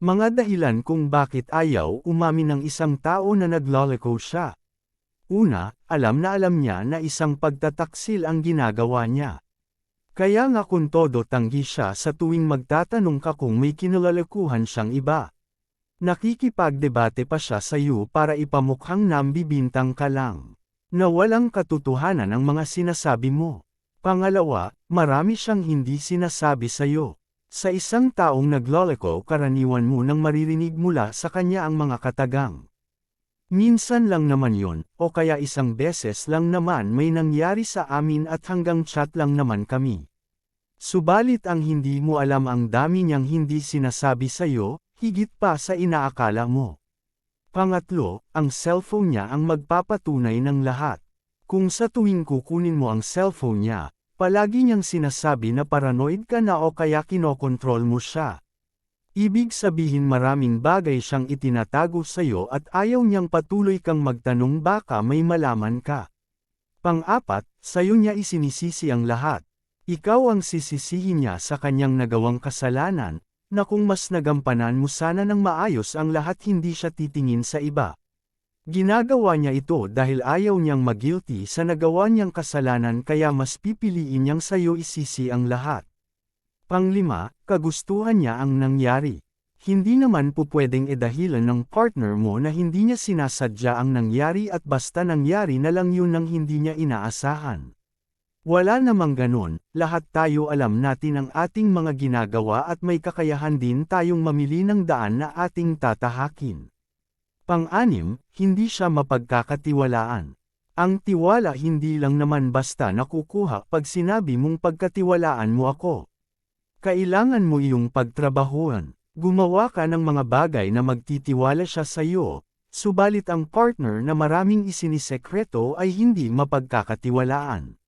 Mga dahilan kung bakit ayaw umamin ng isang tao na nagloloko siya. Una, alam na alam niya na isang pagtataksil ang ginagawa niya. Kaya nga kung todo tanggi siya sa tuwing magtatanong ka kung may kinalalakuhan siyang iba. Nakikipagdebate pa siya sa iyo para ipamukhang nambibintang ka lang. Na walang katotohanan ang mga sinasabi mo. Pangalawa, marami siyang hindi sinasabi sa iyo. Sa isang taong nagloloko karaniwan mo nang maririnig mula sa kanya ang mga katagang. Minsan lang naman yon, o kaya isang beses lang naman may nangyari sa amin at hanggang chat lang naman kami. Subalit ang hindi mo alam ang dami niyang hindi sinasabi sa iyo, higit pa sa inaakala mo. Pangatlo, ang cellphone niya ang magpapatunay ng lahat. Kung sa tuwing kukunin mo ang cellphone niya, palagi niyang sinasabi na paranoid ka na o kaya kinokontrol mo siya. Ibig sabihin maraming bagay siyang itinatago sa iyo at ayaw niyang patuloy kang magtanong baka may malaman ka. Pang-apat, sa iyo niya isinisisi ang lahat. Ikaw ang sisisihin niya sa kanyang nagawang kasalanan, na kung mas nagampanan mo sana ng maayos ang lahat hindi siya titingin sa iba. Ginagawa niya ito dahil ayaw niyang mag-guilty sa nagawa niyang kasalanan kaya mas pipiliin niyang sa iyo isisi ang lahat. Panglima, kagustuhan niya ang nangyari. Hindi naman po pwedeng idahilan ng partner mo na hindi niya sinasadya ang nangyari at basta nangyari na lang yun ang hindi niya inaasahan. Wala namang ganon, lahat tayo alam natin ang ating mga ginagawa at may kakayahan din tayong mamili ng daan na ating tatahakin. Pang-anim, hindi siya mapagkakatiwalaan. Ang tiwala hindi lang naman basta nakukuha pag sinabi mong pagkatiwalaan mo ako. Kailangan mo iyong pagtrabahuan. Gumawa ka ng mga bagay na magtitiwala siya sa iyo, subalit ang partner na maraming isinisekreto ay hindi mapagkakatiwalaan.